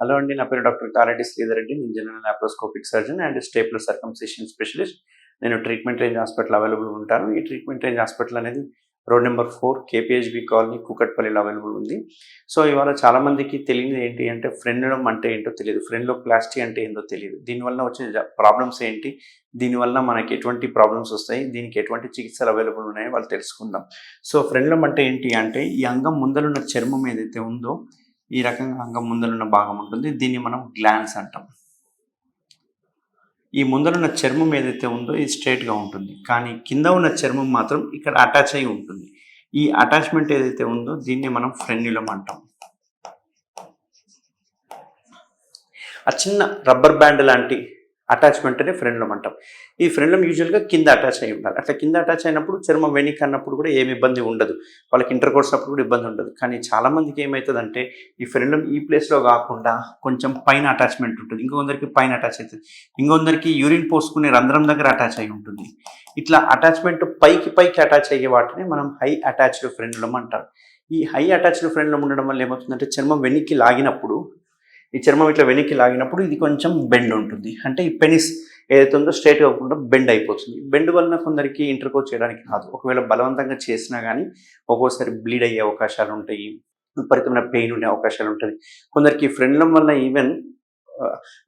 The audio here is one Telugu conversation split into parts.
హలో అండి, నా పేరు డాక్టర్ కారెడ్డి శ్రీధర్ రెడ్డి. నేను general laparoscopic surgeon and stapler circumcision specialist. నేను ట్రీట్మెంట్ రేంజ్ హాస్పిటల్ అవైలబుల్ ఉంటాను. ఈ ట్రీట్మెంట్ రేంజ్ హాస్పిటల్ అనేది రోడ్ నెంబర్ 4 కేపీహెచ్బి కాలనీ కూకట్పల్లిలో అవైలబుల్ ఉంది. సో ఇవాళ చాలామందికి తెలియనిది ఏంటి అంటే ఫ్రెండ్లం అంటే ఏంటో తెలియదు, ఫ్రెండ్లోప్లాస్టీ అంటే ఏంటో తెలియదు. దీనివల్ల వచ్చే ప్రాబ్లమ్స్ ఏంటి, దీనివల్ల మనకి ఎటువంటి ప్రాబ్లమ్స్ వస్తాయి, దీనికి ఎటువంటి చికిత్సలు అవైలబుల్ ఉన్నాయో వాళ్ళు తెలుసుకుందాం. సో ఫ్రెండ్లం అంటే ఏంటి అంటే ఈ అంగం ముందరున్న చర్మం ఏదైతే ఉందో ఈ రకంగా అంగం ముందరున్న భాగం ఉంటుంది. దీన్ని మనం గ్లాన్స్ అంటాం. ఈ ముందరున్న చర్మం ఏదైతే ఉందో ఇది స్ట్రైట్గా ఉంటుంది, కానీ కింద ఉన్న చర్మం మాత్రం ఇక్కడ అటాచ్ అయి ఉంటుంది. ఈ అటాచ్మెంట్ ఏదైతే ఉందో దీన్ని మనం ఫ్రెన్యులం అంటాం. ఆ చిన్న రబ్బర్ బ్యాండ్ లాంటి అటాచ్మెంట్ అనే ఫ్రెన్యులం అంటాం. ఈ ఫ్రెన్యులం యూజువల్గా కింద అటాచ్ అయి ఉండాలి. అట్లా కింద అటాచ్ అయినప్పుడు చర్మం వెనక్కి అన్నప్పుడు కూడా ఏమి ఇబ్బంది ఉండదు, వాళ్ళకి ఇంటర్ కోర్స్ అప్పుడు కూడా ఇబ్బంది ఉండదు. కానీ చాలామందికి ఏమవుతుందంటే ఈ ఫ్రెన్యులం ఈ ప్లేస్లో కాకుండా కొంచెం పైన అటాచ్మెంట్ ఉంటుంది, ఇంకొందరికి పైన అటాచ్ అవుతుంది, ఇంకొందరికి యూరిన్ పోసుకునే రంధ్రం దగ్గర అటాచ్ అయి ఉంటుంది. ఇట్లా అటాచ్మెంట్ పైకి అటాచ్ అయ్యే వాటిని మనం హై అటాచ్డ్ ఫ్రెన్యులం అంటారు. ఈ హై అటాచ్డ్ ఫ్రెన్యులం ఉండడం వల్ల ఏమవుతుందంటే చర్మం వెనక్కి లాగినప్పుడు ఈ చర్మం ఇట్లా వెనక్కి లాగినప్పుడు ఇది కొంచెం బెండ్ ఉంటుంది. అంటే ఈ పెనిస్ ఏదైతే ఉందో స్ట్రైట్ కాకుండా బెండ్ అయిపోతుంది. బెండ్ వలన కొందరికి ఇంటర్కోర్స్ చేయడానికి రాదు. ఒకవేళ బలవంతంగా చేసినా కానీ ఒక్కోసారి బ్లీడ్ అయ్యే అవకాశాలు ఉంటాయి, విపరీతమైన పెయిన్ ఉండే అవకాశాలు ఉంటుంది. కొందరికి ఫ్రెన్యులం వల్ల ఈవెన్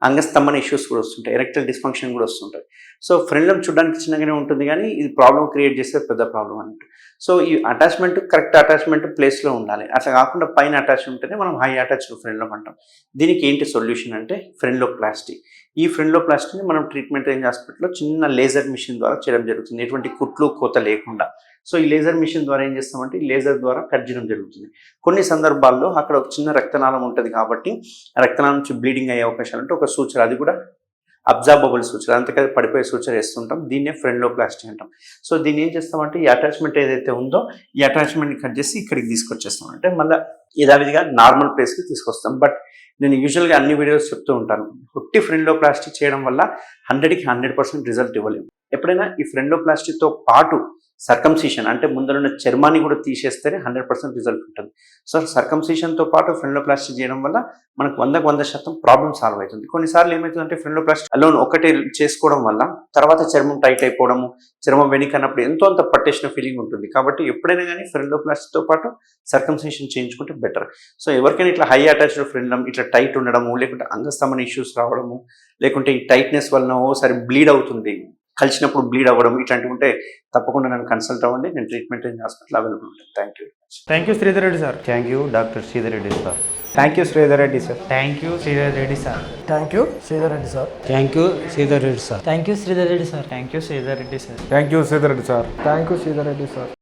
అంగస్తంభన ఇష్యూస్ కూడా వస్తుంటాయి, ఎరెక్టల్ డిస్ఫంక్షన్ కూడా వస్తుంటాయి. సో ఫ్రెన్యులం చూడడానికి చిన్నగానే ఉంటుంది కానీ ఇది ప్రాబ్లం క్రియేట్ చేస్తే పెద్ద ప్రాబ్లం అన్నట్టు. సో ఈ అటాచ్మెంట్ కరెక్ట్ అటాచ్మెంట్ ప్లేస్లో ఉండాలి. అట్లా కాకుండా పైన అటాచ్ ఉంటేనే మనం హై అటాచ్డ్ ఫ్రెన్యులం అంటాం. దీనికి ఏంటి సొల్యూషన్ అంటే ఫ్రెన్యులోప్లాస్టీ. ఈ ఫ్రెన్యులోప్లాస్టీని మనం ట్రీట్మెంట్ రేంజ్ హాస్పిటల్లో చిన్న లేజర్ మిషన్ ద్వారా చేయడం జరుగుతుంది, ఎటువంటి కుట్లు కోత లేకుండా. సో ఈ లేజర్ మిషన్ ద్వారా ఏం చేస్తామంటే ఈ లేజర్ ద్వారా కట్ చేయడం జరుగుతుంది. కొన్ని సందర్భాల్లో అక్కడ ఒక చిన్న రక్తనాళం ఉంటుంది కాబట్టి రక్తనాళం నుంచి బ్లీడింగ్ అయ్యే అవకాశాలు ఉంటే ఒక సూచన, అది కూడా అబ్జార్బబుల్ సూచన, అంతకది పడిపోయే సూచన వేస్తుంటాం. దీన్నే ఫ్రెన్యులోప్లాస్టీ అంటాం. సో దీన్ని ఏం చేస్తామంటే ఈ అటాచ్మెంట్ ఏదైతే ఉందో ఈ అటాచ్మెంట్ని కట్ చేసి ఇక్కడికి తీసుకొచ్చేస్తాం, అంటే మళ్ళీ యథావిధిగా నార్మల్ ప్లేస్కి తీసుకొస్తాం. బట్ నేను యూజువల్గా అన్ని వీడియోస్ చెప్తూ ఉంటాను, ఒట్టి ఫ్రెన్యులోప్లాస్టీ చేయడం వల్ల 100కి 100% రిజల్ట్ ఇవ్వలేము. ఎప్పుడైనా ఈ ఫ్రెన్యులోప్లాస్టీతో పాటు సర్కంసిషన్ అంటే ముందరున్న చర్మాన్ని కూడా తీసేస్తేనే 100% రిజల్ట్ ఉంటుంది. సో సర్కంసిషన్తో పాటు ఫ్రెన్యులోప్లాస్టీ చేయడం వల్ల మనకు 100% ప్రాబ్లమ్ సాల్వ్ అవుతుంది. కొన్నిసార్లు ఏమవుతుందంటే ఫ్రెన్యులోప్లాస్టీ అలోన్ ఒకటే చేసుకోవడం వల్ల తర్వాత చర్మం టైట్ అయిపోవడము, చర్మం వెనకన్నప్పుడు ఎంతో అంత పట్టేసిన ఫీలింగ్ ఉంటుంది. కాబట్టి ఎప్పుడైనా కానీ ఫ్రెన్యులోప్లాస్టీతో పాటు సర్కంసిషన్ చేయించుకుంటే బెటర్. సో ఎవరికైనా ఇట్లా హై అటాచ్డ్ ఫ్రెన్యులం ఇట్లా టైట్ ఉండడము, లేకుంటే అంగస్తంభన ఇష్యూస్ రావడము, లేకుంటే ఈ టైట్నెస్ వలన ఓసారి బ్లీడ్ అవుతుంది, కలిసినప్పుడు బ్లీడ్ అవ్వడం, ఇట్లాంటివి ఉంటే తప్పకుండా నన్ను కన్సల్ట్ అవ్వండి. నేను ట్రీట్మెంట్ రేంజ్ హాస్పిటల్ అవైలబుల్ ఉంటాను. Thank you Sridhar Reddy sir. Thank you doctor Sridhar Reddy sir. Thank you Sridhar Reddy sir. Thank you Sridhar Reddy sir. Thank you Sridhar Reddy sir. Thank you Sridhar Reddy sir. Thank you Sridhar Reddy sir. Thank you Sridhar Reddy sir. Thank you Sridhar Reddy sir. Thank you Sridhar Reddy sir.